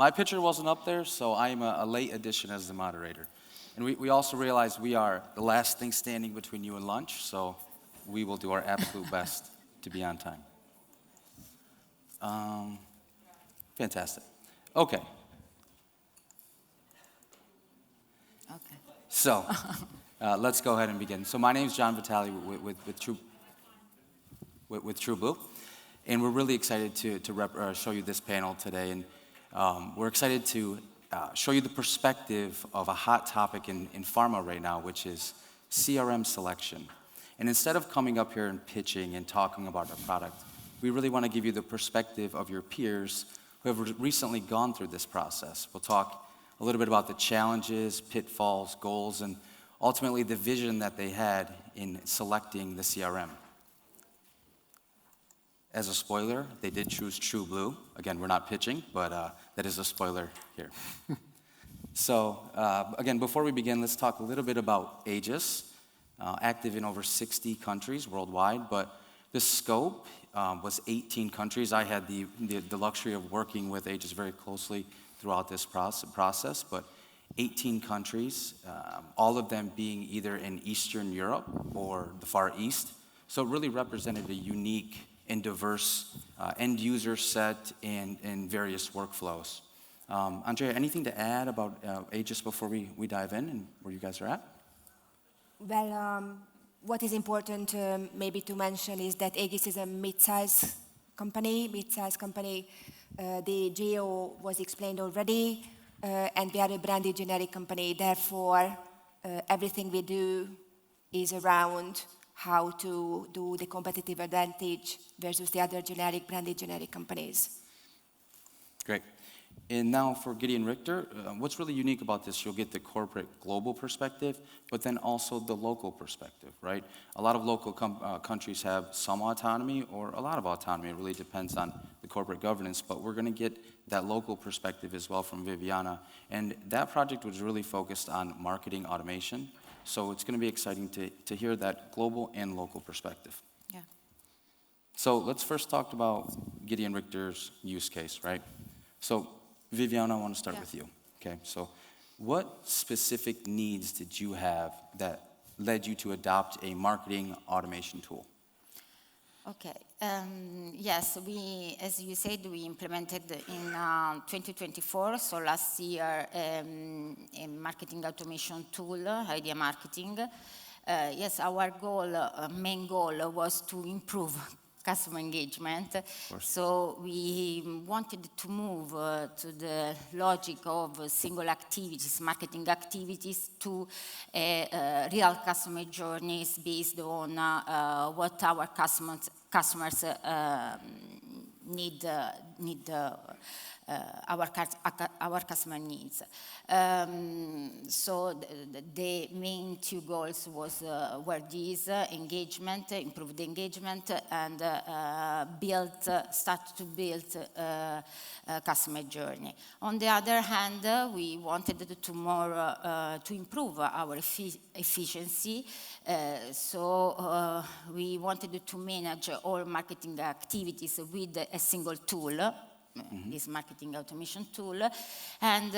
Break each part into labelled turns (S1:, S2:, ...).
S1: My picture wasn't up there, so I am a late addition as the moderator. And we also realize we are the last thing standing between you and lunch, so we will do our absolute best to be on time. Fantastic. Okay. So, let's go ahead and begin. So my name is John Vitale with Trueblue, and we're really excited to show you this panel today. And we're excited to show you the perspective of a hot topic in pharma right now, which is CRM selection. And instead of coming up here and pitching and talking about our product, we really want to give you the perspective of your peers who have recently gone through this process. We'll talk a little bit about the challenges, pitfalls, goals, and ultimately the vision that they had in selecting the CRM. As a spoiler, they did choose Trueblue. Again, we're not pitching, but that is a spoiler here. So, again, before we begin, let's talk a little bit about Egis, active in over 60 countries worldwide, but the scope was 18 countries. I had the luxury of working with Egis very closely throughout this process, but 18 countries, all of them being either in Eastern Europe or the Far East. So it really represented a unique and diverse end user set and various workflows. Andrea, anything to add about Egis before we dive in and where you guys are at?
S2: Well, what is important maybe to mention is that Egis is a mid-size company. The geo was explained already, and we are a branded generic company. Therefore, everything we do is around how to do the competitive advantage versus the other branded generic companies.
S1: Great. And now for Gedeon Richter, what's really unique about this, you'll get the corporate global perspective, but then also the local perspective, right? A lot of local countries have some autonomy or a lot of autonomy. It really depends on the corporate governance, but we're going to get that local perspective as well from Viviana. And that project was really focused on marketing automation. So it's going to be exciting to hear that global and local perspective.
S3: Yeah.
S1: So let's first talk about Gedeon Richter's use case, right? So Viviana, I want to start with you. Okay, so what specific needs did you have that led you to adopt a marketing automation tool?
S3: Okay. Yes, as you said, we implemented in 2024, so last year, a marketing automation tool, Idea Marketing. Yes, our main goal was to improve customer engagement. So we wanted to move to the logic of single activities, marketing activities, to real customer journeys based on what our customers need our customer needs. So the main two goals were these: engagement, improve the engagement, and start to build customer journey. On the other hand, we wanted to improve our efficiency. So we wanted to manage all marketing activities with a single tool. This marketing automation tool, and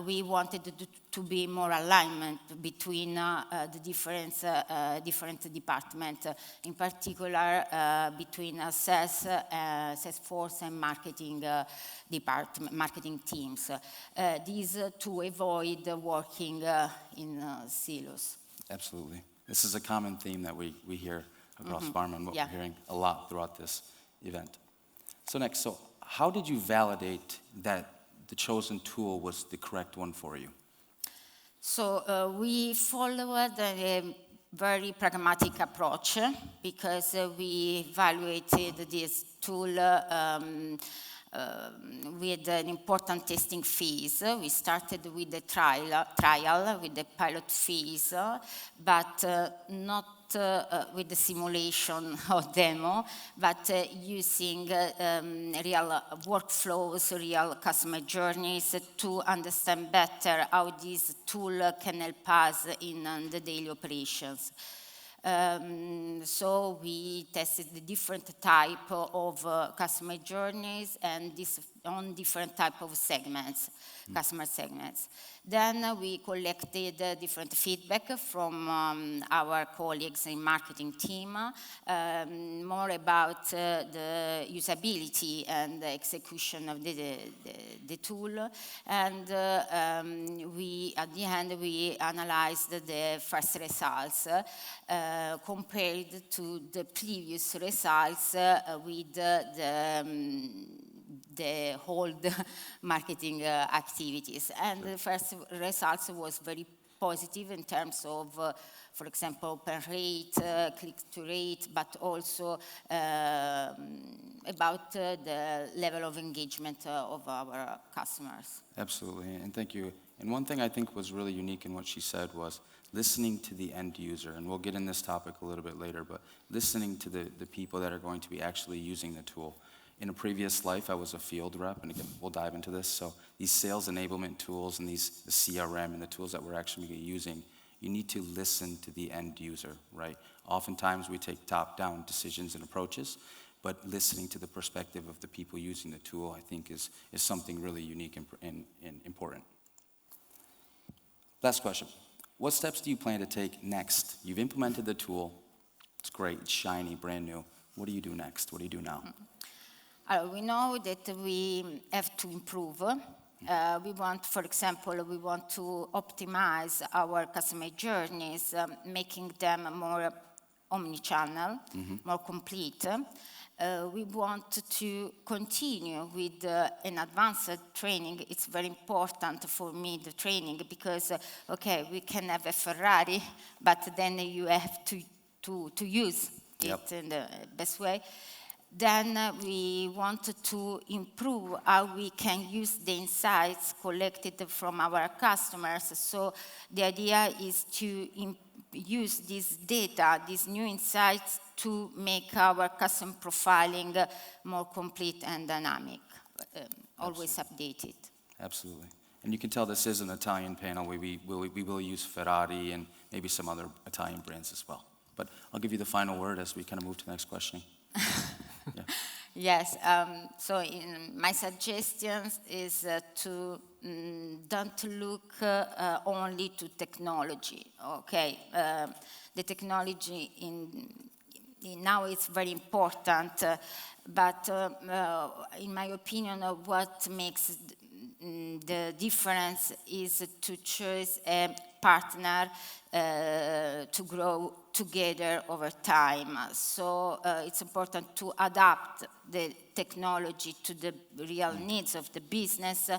S3: we wanted to be more alignment between the different departments, in particular between sales force and marketing marketing teams. These to avoid working in silos.
S1: Absolutely. This is a common theme that we hear across pharma and what we're hearing a lot throughout this event. So next, so how did you validate that the chosen tool was the correct one for you?
S3: So we followed a very pragmatic approach because we evaluated this tool with an important testing phase. We started with the trial with the pilot phase, but not with the simulation or demo, but using real workflows, real customer journeys to understand better how this tool can help us in the daily operations. So we tested the different type of customer journeys, and this on different type of segments, customer segments. Then we collected different feedback from our colleagues in marketing team, more about the usability and the execution of the tool. And at the end, we analyzed the first results compared to the previous results with the old marketing activities. And the first results was very positive in terms of, for example, open rate, click-to rate, but also about the level of engagement of our customers.
S1: Absolutely, and thank you. And one thing I think was really unique in what she said was listening to the end user, and we'll get in this topic a little bit later, but listening to the people that are going to be actually using the tool. In a previous life, I was a field rep, and again, we'll dive into this. So these sales enablement tools and the CRM and the tools that we're actually using, you need to listen to the end user, right? Oftentimes we take top-down decisions and approaches, but listening to the perspective of the people using the tool, I think, is something really unique and important. Last question. What steps do you plan to take next? You've implemented the tool. It's great. It's shiny, brand new. What do you do next? What do you do now?
S3: We know that we have to improve. We want, for example, we want to optimize our customer journeys, making them more omnichannel, more complete. We want to continue with an advanced training. It's very important for me, the training, because, okay, we can have a Ferrari, but then you have to use it in the best way. Then we want to improve how we can use the insights collected from our customers. So the idea is to use this data, these new insights, to make our custom profiling more complete and dynamic, always updated.
S1: Absolutely. And you can tell this is an Italian panel. We will use Ferrari and maybe some other Italian brands as well. But I'll give you the final word as we kind of move to the next question. Yeah.
S3: Yes, so my suggestions is to don't look only to technology, okay? The technology now it's very important, but in my opinion, what makes the difference is to choose a partner to grow together over time. So it's important to adapt the technology to the real needs of the business.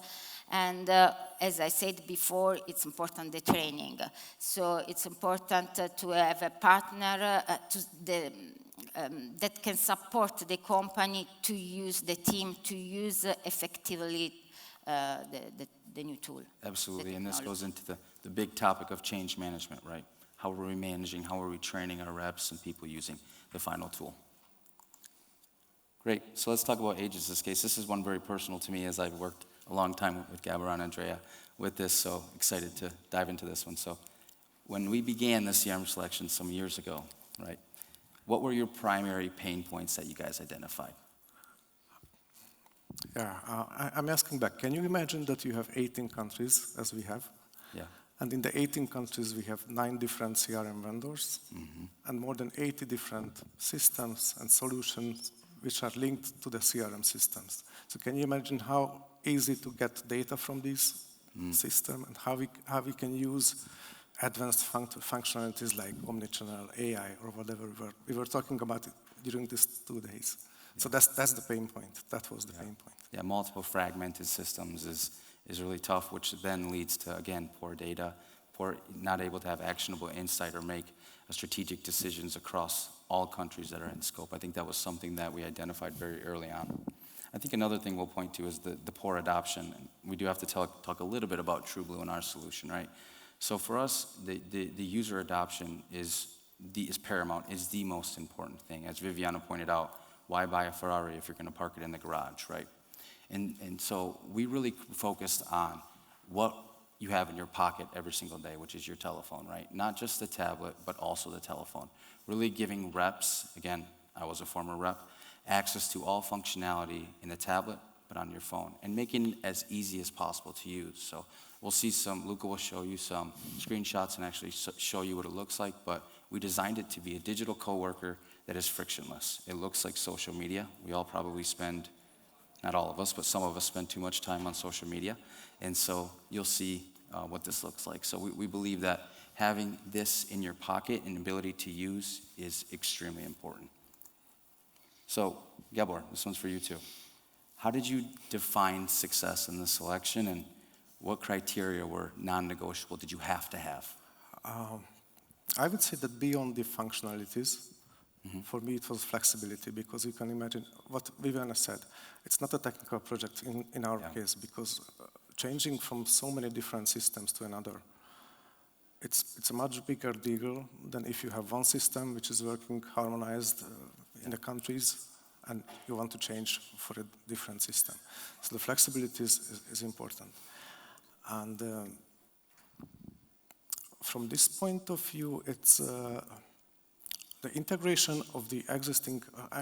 S3: And as I said before, it's important the training. So it's important to have a partner that can support the company to use the team to use effectively the new tool.
S1: Absolutely, and this goes into the big topic of change management, right? How are we managing, how are we training our reps and people using the final tool? Great, so let's talk about Egis in this case. This is one very personal to me as I've worked a long time with Gábor and Andrea with this, so excited to dive into this one. So when we began the CRM selection some years ago, right, what were your primary pain points that you guys identified?
S4: Yeah, I'm asking back, can you imagine that you have 18 countries, as we have?
S1: Yeah.
S4: And in the 18 countries, we have 9 different CRM vendors and more than 80 different systems and solutions which are linked to the CRM systems. So can you imagine how easy to get data from these systems and how we can use advanced functionalities like omnichannel, AI, or whatever we were talking about it during these 2 days. Yeah. So that's the pain point. That was the pain point.
S1: Yeah, multiple fragmented systems is really tough, which then leads to, again, poor data, not able to have actionable insight or make strategic decisions across all countries that are in scope. I think that was something that we identified very early on. I think another thing we'll point to is the poor adoption. We do have to talk a little bit about Trueblue and our solution, right? So for us, the user adoption is paramount, is the most important thing. As Viviana pointed out, why buy a Ferrari if you're going to park it in the garage, right? And so we really focused on what you have in your pocket every single day, which is your telephone, right? Not just the tablet, but also the telephone. Really giving reps, again, I was a former rep, access to all functionality in the tablet, but but on your phone, and making it as easy as possible to use. So we'll see Luca will show you some screenshots and actually show you what it looks like, but we designed it to be a digital coworker that is frictionless. It looks like social media. We all probably spend, not all of us, but some of us spend too much time on social media. And so you'll see what this looks like. So we believe that having this in your pocket and ability to use is extremely important. So, Gábor, this one's for you too. How did you define success in this selection, and what criteria were non-negotiable did you have to have?
S4: I would say that beyond the functionalities, for me it was flexibility, because you can imagine what Viviana said. It's not a technical project in our case, because changing from so many different systems to another, it's a much bigger deal than if you have one system which is working harmonized in the countries and you want to change for a different system. So the flexibility is important. And from this point of view, it's the integration of the existing,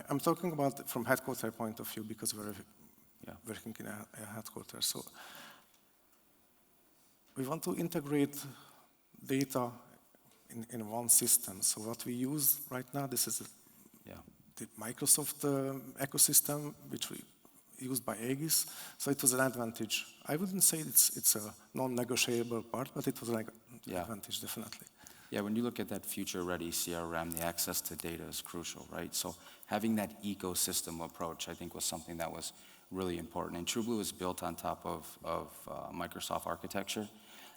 S4: I'm talking about from headquarter point of view, because we're working in a headquarters. So we want to integrate data in one system. So what we use right now, this is the Microsoft ecosystem, which we used by Egis. So it was an advantage. I wouldn't say it's a non-negotiable part, but it was an advantage, definitely.
S1: Yeah, when you look at that future-ready CRM, the access to data is crucial, right? So having that ecosystem approach, I think, was something that was really important. And Trueblue is built on top of Microsoft architecture.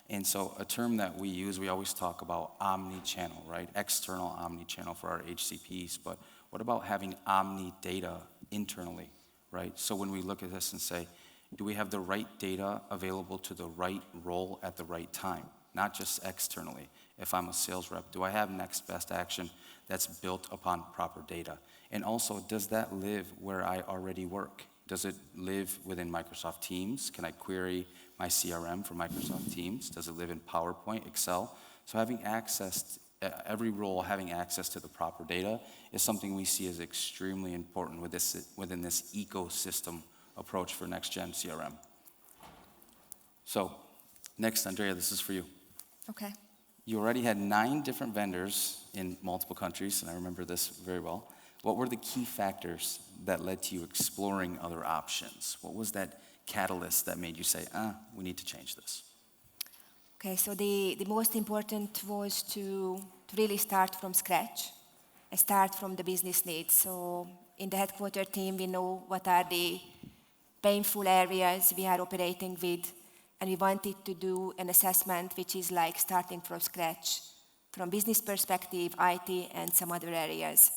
S1: And so a term that we use, we always talk about omni-channel, right? External omni-channel for our HCPs, but what about having omni-data internally, right? So when we look at this and say, do we have the right data available to the right role at the right time? Not just externally. If I'm a sales rep, do I have next best action that's built upon proper data? And also, does that live where I already work? Does it live within Microsoft Teams? Can I query my CRM from Microsoft Teams? Does it live in PowerPoint, Excel? So having access, every role having access to the proper data is something we see as extremely important within this ecosystem approach for next-gen CRM. So next, Andrea, this is for you.
S2: Okay.
S1: You already had 9 different vendors in multiple countries, and I remember this very well. What were the key factors that led to you exploring other options? What was that catalyst that made you say, we need to change this?
S2: Okay, so the most important was to really start from scratch and start from the business needs. So in the headquarter team, we know what are the painful areas we are operating with, and we wanted to do an assessment which is like starting from scratch, from business perspective, IT, and some other areas.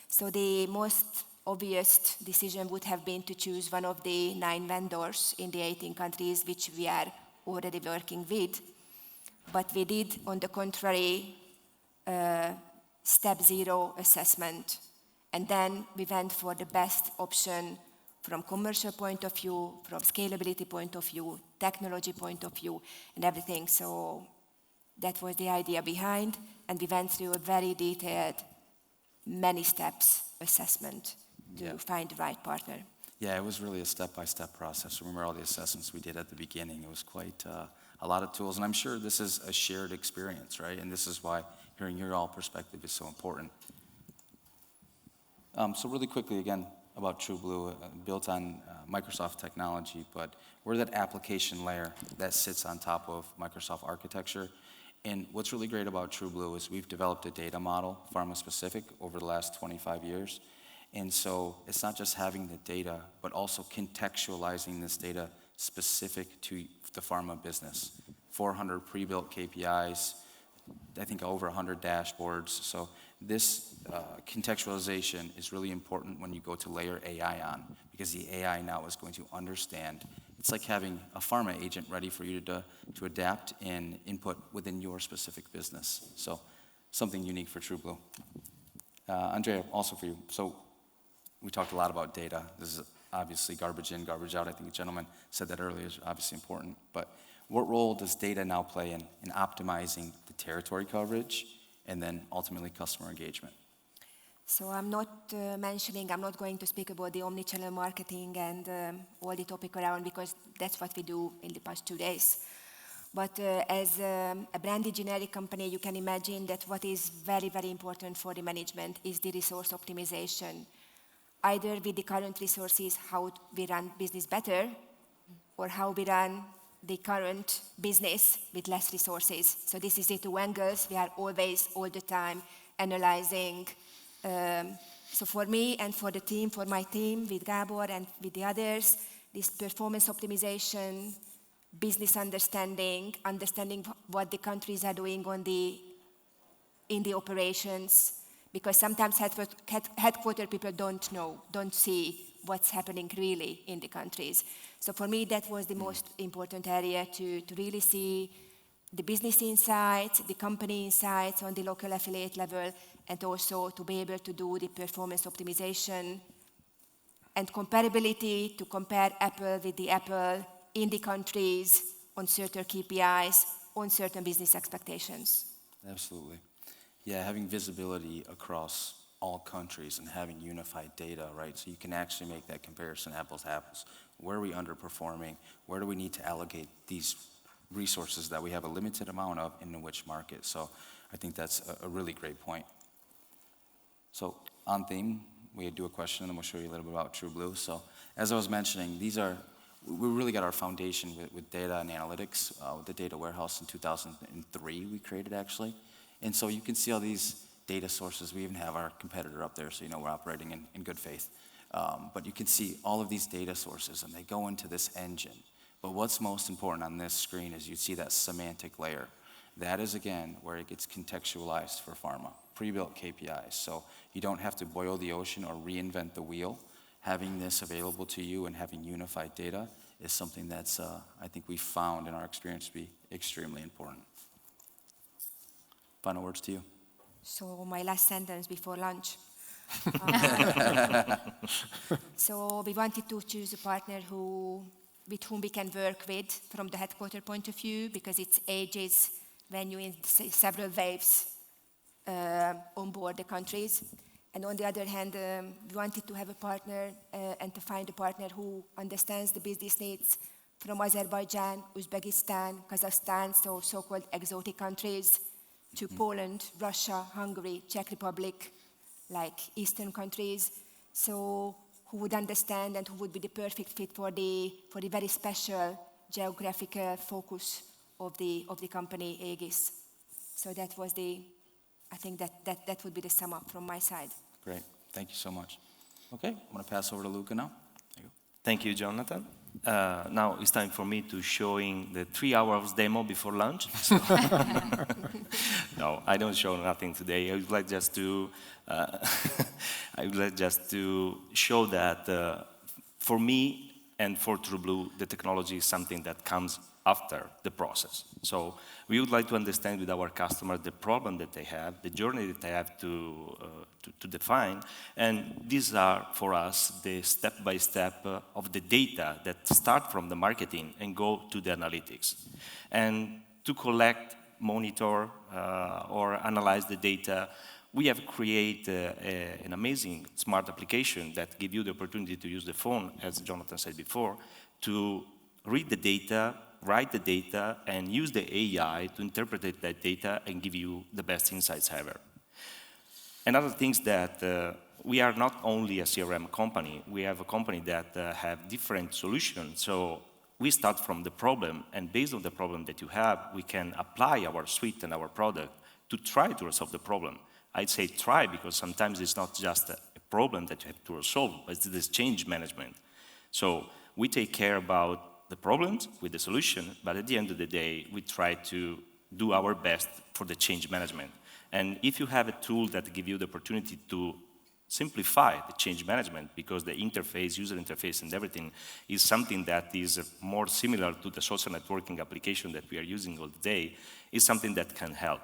S2: So the most obvious decision would have been to choose one of the 9 vendors in the 18 countries which we are already working with. But we did, on the contrary, step 0 assessment. And then we went for the best option from commercial point of view, from scalability point of view, technology point of view, and everything. So that was the idea behind, and we went through a very detailed, many steps assessment to find the right partner.
S1: Yeah, it was really a step-by-step process. Remember all the assessments we did at the beginning. It was quite a lot of tools, and I'm sure this is a shared experience, right? And this is why hearing your all perspective is so important. So really quickly, again, about Trueblue, built on Microsoft technology, but we're that application layer that sits on top of Microsoft architecture. And what's really great about Trueblue is we've developed a data model, pharma-specific, over the last 25 years. And so it's not just having the data, but also contextualizing this data specific to the pharma business. 400 pre-built KPIs, I think over 100 dashboards. So this contextualization is really important when you go to layer AI on, because the AI now is going to understand. It's like having a pharma agent ready for you to adapt and input within your specific business. So something unique for Trueblue. Andrea, also for you. So we talked a lot about data. This is obviously garbage in, garbage out. I think the gentleman said that earlier is obviously important. But what role does data now play in optimizing the territory coverage and then ultimately customer engagement?
S2: So I'm not going to speak about the omnichannel marketing and all the topic around, because that's what we do in the past 2 days. But as a branded generic company, you can imagine that what is very, very important for the management is the resource optimization. Either with the current resources, how we run business better, or how we run the current business with less resources. So this is the two angles. We are always, all the time, analyzing. So for me and for the team, for my team, with Gábor and with the others, this performance optimization, business understanding what the countries are doing in the operations, because sometimes headquarter people don't see what's happening really in the countries. So for me, that was the most important area to really see the business insights, the company insights on the local affiliate level, and also to be able to do the performance optimization and comparability, to compare Apple with the Apple in the countries on certain KPIs, on certain business expectations.
S1: Absolutely. Yeah, having visibility across all countries and having unified data, right? So you can actually make that comparison apples to apples. Where are we underperforming? Where do we need to allocate these resources that we have a limited amount of in which market? So I think that's a really great point. So on theme, we do a question and then we'll show you a little bit about Trueblue. So as I was mentioning, we really got our foundation with data and analytics, with the data warehouse in 2003 we created actually. And so you can see all these data sources. We even have our competitor up there, so you know we're operating in good faith. But you can see all of these data sources and they go into this engine. But what's most important on this screen is you see that semantic layer. That is, again, where it gets contextualized for pharma, pre-built KPIs. So you don't have to boil the ocean or reinvent the wheel. Having this available to you and having unified data is something that's, I think we found in our experience to be extremely important. Final words to you.
S2: So my last sentence before lunch. So we wanted to choose a partner with whom we can work with from the headquarter point of view, because it's Egis when you in several waves onboard the countries. And on the other hand, we wanted to have a partner and to find a partner who understands the business needs from Azerbaijan, Uzbekistan, Kazakhstan, so-called exotic countries, to Poland, Russia, Hungary, Czech Republic, like Eastern countries. So who would understand and who would be the perfect fit for the very special geographical focus of the company Egis. So that was I think that would be the sum up from my side.
S1: Great, thank you so much. Okay, I'm gonna pass over to Luca now. There you go.
S5: Thank you, Jonathan. Now it's time for me to showing the 3 hours demo before lunch. So no, I don't show nothing today. I would like just to show that for me and for Trueblue, the technology is something that comes after the process. So we would like to understand with our customers the problem that they have, the journey that they have to define, and these are for us the step-by-step of the data that start from the marketing and go to the analytics. And to collect, monitor, or analyze the data, we have created an amazing smart application that gives you the opportunity to use the phone, as Jonathan said before, to read the data, write the data, and use the AI to interpret that data and give you the best insights ever. Another thing is that we are not only a CRM company, we have a company that have different solutions. So we start from the problem, and based on the problem that you have, we can apply our suite and our product to try to resolve the problem. I'd say try, because sometimes it's not just a problem that you have to resolve, but it's this change management. So we take care about the problems with the solution, but at the end of the day, we try to do our best for the change management. And if you have a tool that gives you the opportunity to simplify the change management, because the interface, user interface and everything is something that is more similar to the social networking application that we are using all day, is something that can help.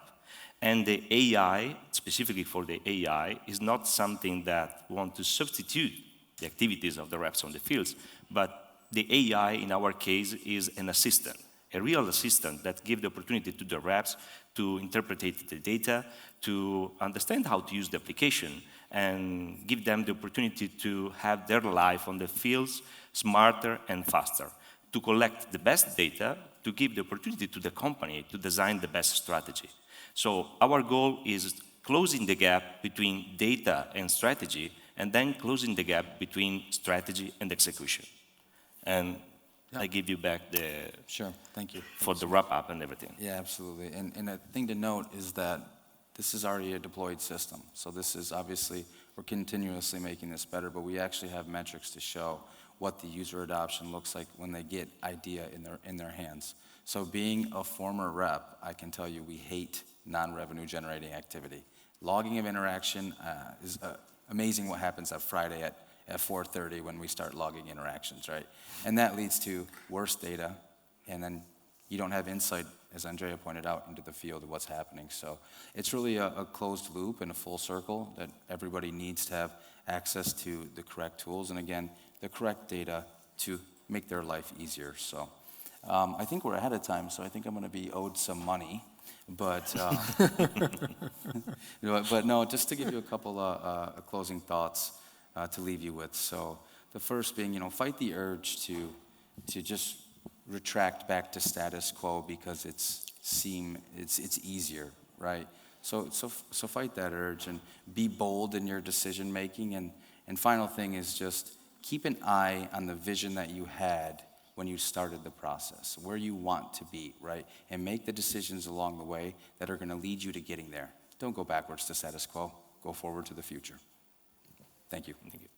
S5: And the AI, specifically for the AI, is not something that wants to substitute the activities of the reps on the fields, but the AI, in our case, is an assistant, a real assistant that gives the opportunity to the reps to interpret the data, to understand how to use the application, and give them the opportunity to have their life on the fields smarter and faster, to collect the best data, to give the opportunity to the company to design the best strategy. So our goal is closing the gap between data and strategy, and then closing the gap between strategy and execution. And I give you back the...
S1: Sure, thank you.
S5: For the wrap-up and everything.
S1: Yeah, absolutely. And a thing to note is that this is already a deployed system. So this is obviously, we're continuously making this better, but we actually have metrics to show what the user adoption looks like when they get idea in their hands. So being a former rep, I can tell you we hate non-revenue generating activity. Logging of interaction is amazing what happens at Friday at 4:30 when we start logging interactions, right? And that leads to worse data, and then you don't have insight, as Andrea pointed out, into the field of what's happening. So it's really a closed loop and a full circle that everybody needs to have access to the correct tools, and again, the correct data to make their life easier. So I think we're ahead of time, so I think I'm going to be owed some money. But, but no, just to give you a couple of closing thoughts to leave you with. So the first being, fight the urge to just retract back to status quo because it's easier, right? So fight that urge and be bold in your decision making. And final thing is just keep an eye on the vision that you had when you started the process, where you want to be, right? And make the decisions along the way that are going to lead you to getting there. Don't go backwards to status quo. Go forward to the future. Thank you.
S5: Thank you.